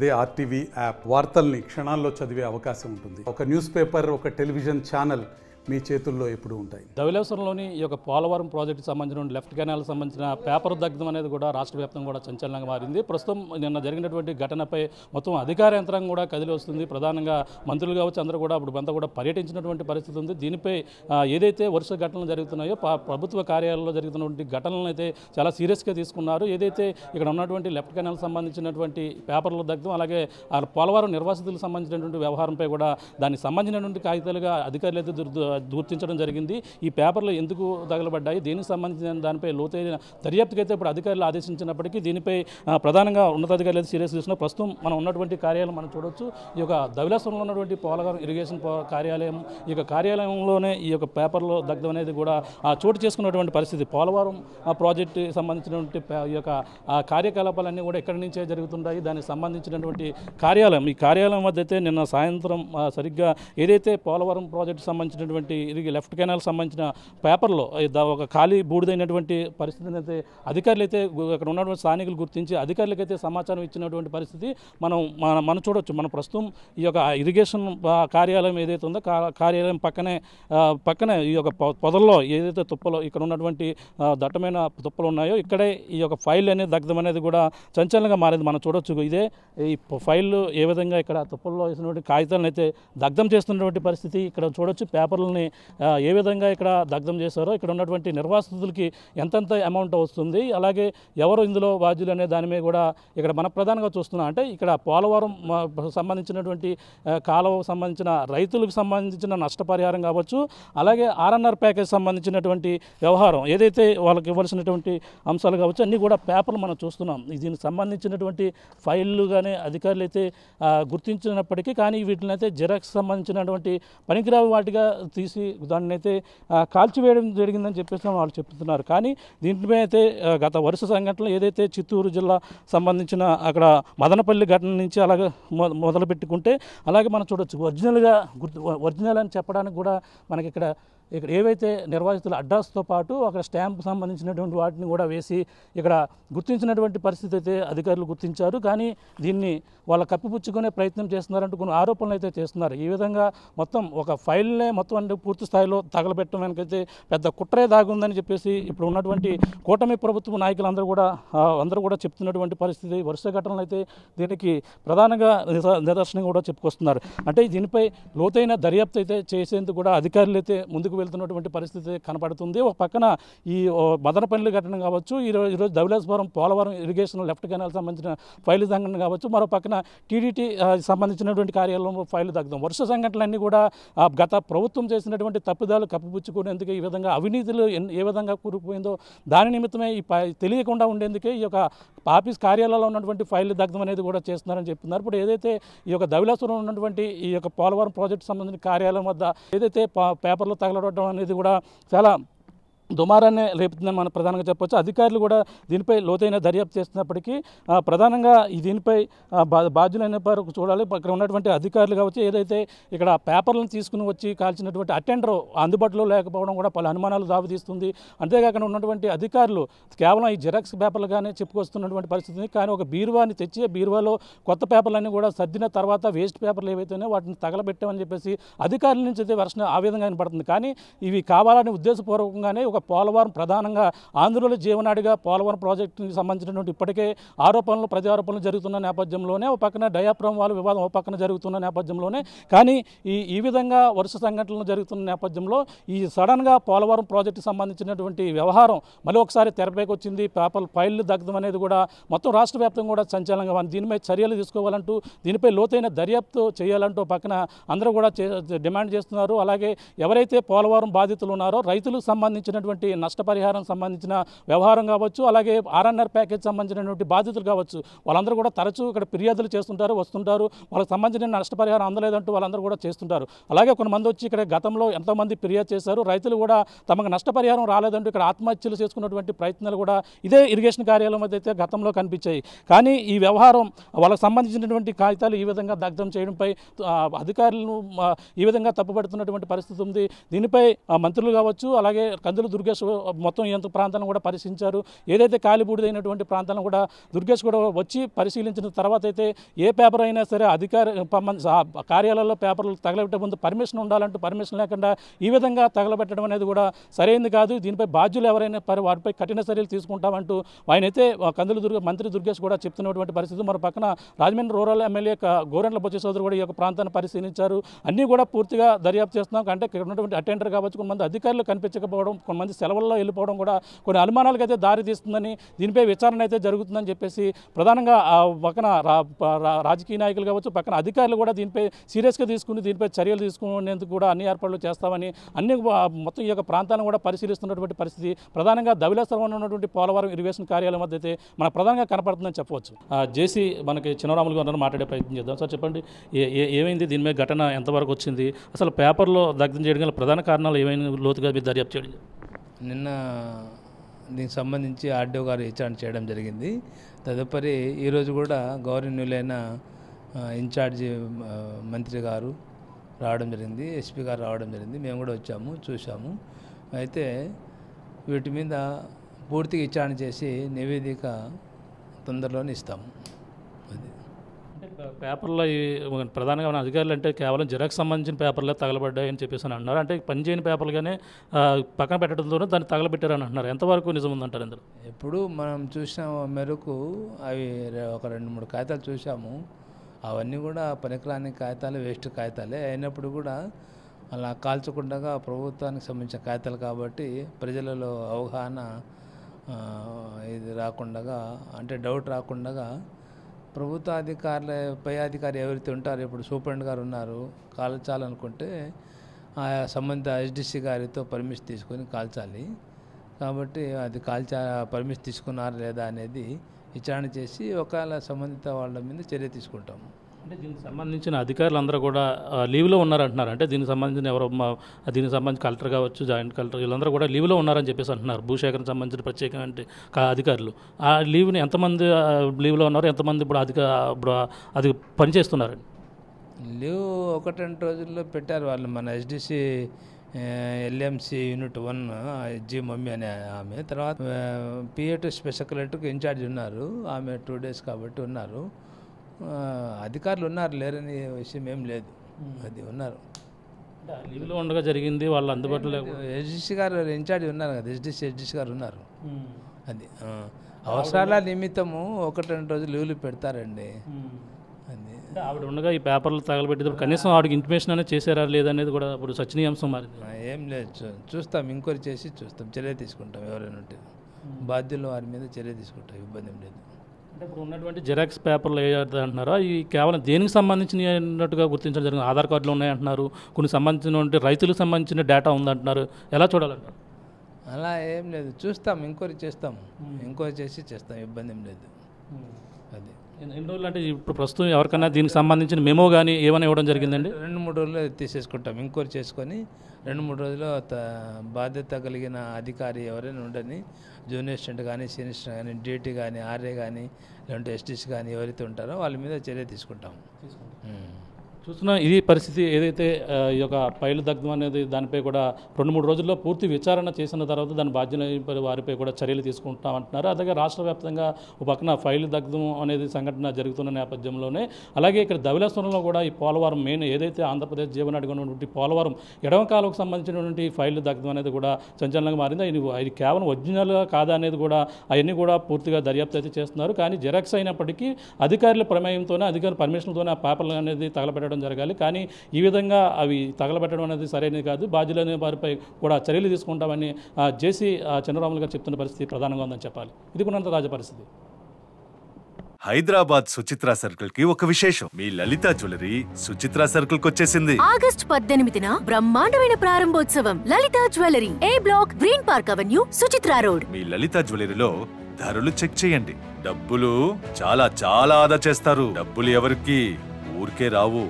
అదే RTV app వార్తల్ని క్షణాల్లో చదివే అవకాశం ఉంటుంది. ఒక న్యూస్ పేపర్, ఒక టెలివిజన్ ఛానల్ మీ చేతుల్లో ఎప్పుడు ఉంటాయి. ధవళేశ్వరంలోని ఈ యొక్క పోలవరం ప్రాజెక్టు సంబంధించిన లెఫ్ట్ కెనాల్ సంబంధించిన పేపర్ దగ్ధం అనేది కూడా రాష్ట్ర వ్యాప్తంగా కూడా సంచలనంగా మారింది. ప్రస్తుతం నిన్న జరిగినటువంటి ఘటనపై మొత్తం అధికార యంత్రాంగం కూడా కదిలి వస్తుంది. ప్రధానంగా మంత్రులు కావచ్చు అందరూ కూడా ఇప్పుడు అంతా కూడా పర్యటించినటువంటి పరిస్థితి ఉంది. దీనిపై ఏదైతే వరుస ఘటనలు జరుగుతున్నాయో ప్రభుత్వ కార్యాలయంలో జరుగుతున్నటువంటి ఘటనలను అయితే చాలా సీరియస్గా తీసుకున్నారు. ఏదైతే ఇక్కడ ఉన్నటువంటి లెఫ్ట్ కెనాల్ సంబంధించినటువంటి పేపర్ల దగ్ధం, అలాగే పోలవరం నిర్వాసితులకు సంబంధించినటువంటి వ్యవహారంపై కూడా దానికి సంబంధించినటువంటి కాగితాలుగా అధికారులు అయితే గుర్తించడం జరిగింది. ఈ పేపర్లు ఎందుకు తగలబడ్డాయి, దీనికి సంబంధించిన దానిపై లోతైన దర్యాప్తుకైతే ఇప్పుడు అధికారులు ఆదేశించినప్పటికీ దీనిపై ప్రధానంగా ఉన్నతాధికారులు అయితే సీరియస్ తీసుకున్న ప్రస్తుతం మనం ఉన్నటువంటి కార్యాలయం మనం చూడొచ్చు. ఈ యొక్క ధవళేశ్వరంలో ఉన్నటువంటి పోలవరం ఇరిగేషన్ కార్యాలయం, ఈ యొక్క కార్యాలయంలోనే ఈ యొక్క పేపర్లో దగ్ధం అనేది కూడా చోటు చేసుకున్నటువంటి పరిస్థితి. పోలవరం ప్రాజెక్టు సంబంధించినటువంటి ఈ యొక్క కార్యకలాపాలన్నీ కూడా ఎక్కడి నుంచే జరుగుతుంటాయి. దానికి సంబంధించినటువంటి కార్యాలయం, ఈ కార్యాలయం వద్ద అయితే నిన్న సాయంత్రం సరిగ్గా ఏదైతే పోలవరం ప్రాజెక్టు సంబంధించినటువంటి లెఫ్ట్ కెనాల్ సంబంధించిన పేపర్లో ఒక ఖాళీ బూడిదైనటువంటి పరిస్థితిని అయితే అధికారులు అయితే అక్కడ ఉన్నటువంటి స్థానికులు గుర్తించి అధికారులకైతే సమాచారం ఇచ్చినటువంటి పరిస్థితి మనం చూడొచ్చు. మన ప్రస్తుతం ఈ యొక్క ఇరిగేషన్ కార్యాలయం ఏదైతే ఉందో కార్యాలయం పక్కనే ఈ యొక్క పొదల్లో ఏదైతే తుప్పలో ఇక్కడ ఉన్నటువంటి దట్టమైన తుప్పలు ఉన్నాయో ఇక్కడే ఈ యొక్క ఫైల్ అనేది దగ్ధం అనేది కూడా సంచలనంగా మారింది. మనం చూడొచ్చు. ఇదే ఈ ఫైల్ ఏ విధంగా ఇక్కడ తుప్పల్లో వేసినటువంటి కాగితాలను అయితే దగ్ధం చేస్తున్నటువంటి పరిస్థితి ఇక్కడ చూడొచ్చు. పేపర్లని ఏ విధంగా ఇక్కడ దగ్ధం చేశారో, ఇక్కడ ఉన్నటువంటి నిర్వాసితులకి ఎంతెంత అమౌంట్ వస్తుంది, అలాగే ఎవరు ఇందులో బాధ్యులు అనే దాని మీద కూడా ఇక్కడ మన ప్రధానంగా చూస్తున్నాం. అంటే ఇక్కడ పోలవరం సంబంధించినటువంటి కాలువకు సంబంధించిన రైతులకు సంబంధించిన నష్టపరిహారం కావచ్చు, అలాగే ఆర్ఎన్ఆర్ ప్యాకేజ్ సంబంధించినటువంటి వ్యవహారం ఏదైతే వాళ్ళకి ఇవ్వాల్సినటువంటి అంశాలు కావచ్చు అన్నీ కూడా పేపర్లు మనం చూస్తున్నాం. దీనికి సంబంధించినటువంటి ఫైళ్ళు కానీ అధికారులు అయితే గుర్తించినప్పటికీ కానీ వీటిని అయితే జిరాక్స్ సంబంధించినటువంటి పనికిరావు వాటిగా తీసి దాన్ని అయితే కాల్చివేయడం జరిగిందని చెప్పేసి వాళ్ళు చెప్తున్నారు. కానీ దీనిపై అయితే గత వరుస సంఘటనలు ఏదైతే చిత్తూరు జిల్లా సంబంధించిన అక్కడ మదనపల్లి ఘటన నుంచి అలాగే మొదలు పెట్టుకుంటే అలాగే మనం చూడొచ్చు. ఒరిజినల్ అని చెప్పడానికి కూడా మనకి ఇక్కడ ఏవైతే నిర్వాసితుల అడ్రస్తో పాటు అక్కడ స్టాంప్ సంబంధించినటువంటి వాటిని కూడా వేసి ఇక్కడ గుర్తించినటువంటి పరిస్థితి అయితే అధికారులు గుర్తించారు. కానీ దీన్ని వాళ్ళ కప్పిపుచ్చుకునే ప్రయత్నం చేస్తున్నారంటూ కొన్ని ఆరోపణలు అయితే చేస్తున్నారు. ఈ విధంగా మొత్తం ఒక ఫైల్నే మొత్తం అంటే పూర్తి స్థాయిలో తగలబెట్టడానికైతే పెద్ద కుట్రే దాగుందని చెప్పేసి ఇప్పుడు ఉన్నటువంటి కూటమి ప్రభుత్వ నాయకులందరూ కూడా చెప్తున్నటువంటి పరిస్థితి. వరుస ఘటనలు అయితే దీనికి ప్రధానంగా నిదర్శనం కూడా చెప్పుకొస్తున్నారు. అంటే దీనిపై లోతైన దర్యాప్తు అయితే చేసేందుకు కూడా అధికారులు అయితే ముందుకు వెళ్తున్నటువంటి పరిస్థితి కనపడుతుంది. ఒక పక్కన ఈ మదనపల్లి ఘటన కావచ్చు, ఈరోజు Dowleswaram Polavaram irrigation left canal సంబంధించిన ఫైలు సంఘటన కావచ్చు, మరో పక్కన టీడీటీ సంబంధించినటువంటి కార్యాలయంలో ఫైలు దగ్ధం. వరుస సంఘటనలన్నీ కూడా గత ప్రభుత్వం చేసినటువంటి తప్పిదాలు కప్పిపుచ్చుకునేందుకే ఈ విధంగా అవినీతులు ఏ విధంగా కూరుకుపోయిందో దాని నిమిత్తమే తెలియకుండా ఉండేందుకే ఈ యొక్క ఆఫీస్ కార్యాలయంలో ఉన్నటువంటి ఫైల్ దగ్ధం అనేది కూడా చేస్తున్నారని చెప్తున్నారు. ఇప్పుడు ఏదైతే ఈ యొక్క ధవళేశ్వరం ఉన్నటువంటి ఈ యొక్క పోలవరం ప్రాజెక్టు సంబంధించిన కార్యాలయం వద్ద ఏదైతే పేపర్లు తగలడం అనేది కూడా చాలా దుమారాన్ని రేపుతుందని మనం ప్రధానంగా చెప్పొచ్చు. అధికారులు కూడా దీనిపై లోతైన దర్యాప్తు చేస్తున్నప్పటికీ ప్రధానంగా దీనిపై బాధ్యులైన వరకు చూడాలి. ఇక్కడ ఉన్నటువంటి అధికారులు కావచ్చు, ఏదైతే ఇక్కడ పేపర్లను తీసుకుని వచ్చి కాల్చినటువంటి అటెండర్ అందుబాటులో లేకపోవడం కూడా పలు అనుమానాలు దావితీస్తుంది. అంతేకాకుండా ఉన్నటువంటి అధికారులు కేవలం ఈ జిరాక్స్ పేపర్లుగానే చెప్పుకొస్తున్నటువంటి పరిస్థితి. కానీ ఒక బీరువాని తెచ్చి బీరువాలో కొత్త పేపర్లన్నీ కూడా సర్దిన తర్వాత వేస్ట్ పేపర్లు ఏవైతేనే వాటిని తగలబెట్టామని చెప్పేసి అధికారుల నుంచి అయితే వెర్షన్ ఆ విధంగా కనపడుతుంది. కానీ ఇవి కావాలని ఉద్దేశపూర్వకంగానే ఒక పోలవరం ప్రధానంగా ఆంధ్రలో జీవనాడిగా పోలవరం ప్రాజెక్టుకి సంబంధించినటువంటి ఇప్పటికే ఆరోపణలు ప్రత్యారోపణలు జరుగుతున్న నేపథ్యంలోనే ఒక పక్కన డయాఫ్రామ్ వాళ్ళ వివాదం ఒక పక్కన జరుగుతున్న నేపథ్యంలోనే కానీ ఈ విధంగా వరుస సంఘటనలు జరుగుతున్న నేపథ్యంలో ఈ సడన్గా పోలవరం ప్రాజెక్టుకి సంబంధించినటువంటి వ్యవహారం మళ్ళీ ఒకసారి తెరపైకి వచ్చింది. పేపర్ ఫైళ్లు దగ్ధం అనేది కూడా మొత్తం రాష్ట్ర వ్యాప్తంగా కూడా సంచలనంగా ఉంది. దీనిపై చర్యలు తీసుకోవాలంటూ దీనిపై లోతైన దర్యాప్తు చేయాలంటూ పక్కన అందరూ కూడా డిమాండ్ చేస్తున్నారు. అలాగే ఎవరైతే పోలవరం బాధితులు ఉన్నారో రైతులకు సంబంధించినటువంటి నష్టపరిహారం సంబంధించిన వ్యవహారం కావచ్చు, అలాగే ఆర్ఎన్ఆర్ ప్యాకేజ్ సంబంధించినటువంటి బాధితులు కావచ్చు, వాళ్ళందరూ కూడా తరచూ ఇక్కడ ఫిర్యాదులు చేస్తుంటారు, వస్తుంటారు. వాళ్ళకి సంబంధించిన నష్టపరిహారం అందలేదంటూ వాళ్ళందరూ కూడా చేస్తుంటారు. అలాగే కొంతమంది వచ్చి ఇక్కడ గతంలో ఎంతోమంది ఫిర్యాదు చేశారు. రైతులు కూడా తమకు నష్టపరిహారం రాలేదంటూ ఇక్కడ ఆత్మహత్యలు చేసుకున్నటువంటి ప్రయత్నాలు కూడా ఇదే ఇరిగేషన్ కార్యాలయం అయితే గతంలో కనిపించాయి. కానీ ఈ వ్యవహారం వాళ్ళకి సంబంధించినటువంటి కాగితాలు ఈ విధంగా దగ్ధం చేయడంపై అధికారులను ఈ విధంగా తప్పుపడుతున్నటువంటి పరిస్థితి ఉంది. దీనిపై మంత్రులు కావచ్చు, అలాగే కందులు దుర్గేష్ మొత్తం ఎంత ప్రాంతాలను కూడా పరిశీలించారు. ఏదైతే కాలిబూడిదైనటువంటి ప్రాంతాలను కూడా దుర్గేష్ కూడా వచ్చి పరిశీలించిన తర్వాత అయితే ఏ పేపర్ అయినా సరే కార్యాలయాల్లో పేపర్లు తగలబెట్టే ముందు పర్మిషన్ ఉండాలంటూ పర్మిషన్ లేకుండా ఈ విధంగా తగలబెట్టడం అనేది కూడా సరైనది కాదు. దీనిపై బాధ్యులు ఎవరైనా వాటిపై కఠిన చర్యలు తీసుకుంటామంటూ ఆయనైతే మంత్రి దుర్గేష్ కూడా చెప్తున్నటువంటి పరిస్థితి. మరో పక్కన రాజమండ్రి రూరల్ ఎమ్మెల్యే గోరెంట్ల బొజ్జ సోదరు కూడా ఈ యొక్క ప్రాంతాన్ని పరిశీలించారు. అన్నీ కూడా పూర్తిగా దర్యాప్తు చేస్తున్నాం. అంటే ఇక్కడ ఉన్నటువంటి అటెండర్ కావచ్చు, కొంతమంది అధికారులు కనిపించకపోవడం, కొంతమంది సెలవుల్లో వెళ్ళిపోవడం కూడా కొన్ని అనుమానాలకు అయితే దారి తీస్తుందని, దీనిపై విచారణ అయితే జరుగుతుందని చెప్పేసి ప్రధానంగా పక్కన రాజకీయ నాయకులు కావచ్చు, పక్కన అధికారులు కూడా దీనిపై సీరియస్గా తీసుకుని దీనిపై చర్యలు తీసుకునేందుకు కూడా అన్ని ఏర్పాట్లు చేస్తామని అన్ని మొత్తం ఈ యొక్క ప్రాంతాలను కూడా పరిశీలిస్తున్నటువంటి పరిస్థితి ప్రధానంగా ధవళేశ్వరంలో ఉన్నటువంటి పోలవరం ఇరిగేషన్ కార్యాలయం మధ్య అయితే మనకు ప్రధానంగా కనపడుతుందని చెప్పవచ్చు. జేసీ మనకి చిన్నరాములు గారు మాట్లాడే ప్రయత్నం చేద్దాం. సార్ చెప్పండి, ఏమైంది, దీని మీద ఘటన ఎంతవరకు వచ్చింది, అసలు పేపర్లో దగ్ధం చేయడం గల ప్రధాన కారణాలు ఏమైనా లోతుగా మీరు దర్యాప్తు చేయడం? నిన్న దీనికి సంబంధించి ఆర్డీఓ గారు విచారణ చేయడం జరిగింది. తదుపరి ఈరోజు కూడా గౌరవనీయులైన ఇన్ఛార్జి మంత్రి గారు రావడం జరిగింది, ఎస్పీ గారు రావడం జరిగింది. మేము కూడా వచ్చాము, చూసాము. అయితే వీటి మీద పూర్తిగా విచారణ చేసి నివేదిక తొందరలోనే ఇస్తాము. అది పేపర్లో ప్రధానంగా మన అధికారులు అంటే కేవలం జిరాక్స్ సంబంధించిన పేపర్లే తగలబడ్డాయని చెప్పేసి అని అంటున్నారు. అంటే పనిచేయని పేపర్లుగానే పక్కన పెట్టడంతోనే దాన్ని తగలబెట్టారని అంటున్నారు. ఎంతవరకు నిజం ఉందంటారు ఇందులో? ఎప్పుడు మనం చూసిన మేరకు అవి ఒక 2-3 కాగితాలు చూసాము. అవన్నీ కూడా పనికిరాని కాగితాలు, వేస్ట్ కాగితాలే అయినప్పుడు కూడా అలా కాల్చకుండా ప్రభుత్వానికి సంబంధించిన కాగితాలు కాబట్టి ప్రజలలో అవగాహన ఇది రాకుండా, అంటే డౌట్ రాకుండా ప్రభుత్వ అధికారుల పై అధికారి ఎవరైతే ఉంటారో, ఇప్పుడు సూపరింటెండెంట్ గారు ఉన్నారు, కాల్చాలనుకుంటే ఆ సంబంధిత ఎస్డిసి గారితో పర్మిషన్ తీసుకొని కాల్చాలి. కాబట్టి అది పర్మిషన్ తీసుకున్నారా లేదా అనేది విచారణ చేసి ఒకవేళ సంబంధిత వాళ్ళ మీద చర్య తీసుకుంటాము. అంటే దీనికి సంబంధించిన అధికారులు అందరూ కూడా లీవ్లో ఉన్నారంటున్నారు. అంటే దీనికి సంబంధించిన దీనికి సంబంధించి కలెక్టర్ కావచ్చు, జాయింట్ కలెక్టర్ వీళ్ళందరూ కూడా లీవ్లో ఉన్నారని చెప్పేసి అంటున్నారు. భూసేకరణ సంబంధించిన ప్రత్యేకమైన అధికారులు ఆ లీవ్ని ఎంతమంది లీవ్లో ఉన్నారు, ఎంతమంది ఇప్పుడు అది పనిచేస్తున్నారండి? లీవ్ 1-2 రోజుల్లో పెట్టారు వాళ్ళు. మన SDC LMC unit 1 G mummy అనే ఆమె, తర్వాత పిఏ2 స్పెషల్ కలెక్టర్కి ఇన్ఛార్జ్ ఉన్నారు, ఆమె 2 డేస్ కాబట్టి ఉన్నారు. అధికారులు ఉన్నారు, లేరని విషయం ఏం లేదు, అది ఉన్నారు. లీవ్లో ఉండగా జరిగింది, వాళ్ళు అందుబాటులో ఎస్డిసి గారు ఇన్ఛార్జ్ ఉన్నారు కదా, ఎస్డిసి గారు ఉన్నారు. అది అవసరాల నిమిత్తము 1-2 రోజులు లీవ్లు పెడతారండి. అది ఆవిడ ఉండగా ఈ పేపర్లు తగలబెట్టేటప్పుడు కనీసం ఆవిడకి ఇంటిమేషన్ అనేది చేశారా లేదనేది కూడా ఇప్పుడు చర్చనీయాంశం మారింది. ఏం లేదు, చూస్తాం, ఎంక్వైరీ చేసి చూస్తాం, చర్య తీసుకుంటాం. ఎవరైనా ఉంటే బాధ్యులు వారి మీద చర్య తీసుకుంటాం, ఇబ్బంది ఏం లేదు. అంటే ఇప్పుడు ఉన్నటువంటి జిరాక్స్ పేపర్లు ఏదైతే అంటున్నారో ఈ కేవలం దేనికి సంబంధించినవి అన్నట్టుగా గుర్తించడం జరిగింది. ఆధార్ కార్డులు ఉన్నాయంటున్నారు, కొన్ని సంబంధించిన రైతులకు సంబంధించిన డేటా ఉందంటున్నారు. ఎలా చూడాలంటారు? అలా ఏం లేదు, చూస్తాం, ఎంక్వైరీ చేస్తాం, ఎంక్వైరీ చేసి చేస్తాం, ఇబ్బంది ఏం లేదు. అది ఎన్ని రోజులు అంటే ఇప్పుడు ప్రస్తుతం ఎవరికైనా దీనికి సంబంధించిన మెమో కానీ ఏమైనా ఇవ్వడం జరిగిందండి? 2-3 రోజుల్లో తీసేసుకుంటాం, ఎంక్వైరీ చేసుకొని 2-3 రోజుల్లో బాధ్యత కలిగిన అధికారి ఎవరైనా ఉండని, జూనియర్ అసిస్టెంట్ కానీ, సీనియర్ అసిస్టెంట్ కానీ, డిటి కానీ, ఆర్ఏ కానీ, లేదంటే ఎస్టీసీ కానీ ఎవరైతే ఉంటారో వాళ్ళ మీద చర్య తీసుకుంటాం. చూస్తున్నా ఇది పరిస్థితి. ఏదైతే ఈ యొక్క ఫైలు దగ్ధం అనేది దానిపై కూడా 2-3 రోజుల్లో పూర్తి విచారణ చేసిన తర్వాత దాని బాధ్యులైన వారిపై కూడా చర్యలు తీసుకుంటామంటున్నారు. అలాగే రాష్ట్ర వ్యాప్తంగా ఒక పక్కన ఫైలు దగ్ధం అనేది సంఘటన జరుగుతున్న నేపథ్యంలోనే అలాగే ఇక్కడ ధవళేశ్వరంలో కూడా ఈ పోలవరం మెయిన్ ఏదైతే ఆంధ్రప్రదేశ్ జీవనాడిగా ఉన్నటువంటి పోలవరం ఎడమ కాలువకు సంబంధించినటువంటి ఫైలు దగ్ధం అనేది కూడా సంచలనంగా మారింది. ఇది కేవలం ఒరిజినల్ కాదా అనేది కూడా అవన్నీ కూడా పూర్తిగా దర్యాప్తు అయితే చేస్తున్నారు. కానీ జిరాక్స్ అయినప్పటికీ అధికారుల ప్రమేయంతోనే, అధికారుల పర్మిషన్తోనే ఆ పేపర్లు అనేది తగలబెట్టడం జరగాలి. కానీ ఈ విధంగా అవి తగలబెట్టడం అనేది సరైనది కాదు. బాధ్యులైన వారిపై కూడా చర్యలు తీసుకుంటామని జేసీ చిన్నరాములు గారు చెప్తున్న పరిస్థితి ప్రధానంగా ఉందని చెప్పాలి. ఇది కూడా తాజా పరిస్థితి. హైదరాబాద్ సుచిత్రా సర్కిల్ కి ఒక విశేషం. మీ లలిత జ్యువెలరీ సుచిత్రా సర్కిల్ కి వచ్చేసింది. ఆగస్ట్ 18న బ్రహ్మాండమైన ప్రారంభోత్సవం. Lalitha jewellery, A block, green park avenue, Suchitra road. మీ లలిత జ్యువెలరీలో ధరలు చెక్ చేయండి. డబ్బులు చాలా చాలా ఆదా చేస్తారు. డబ్బులు ఎవరికి ఊరికే రావు.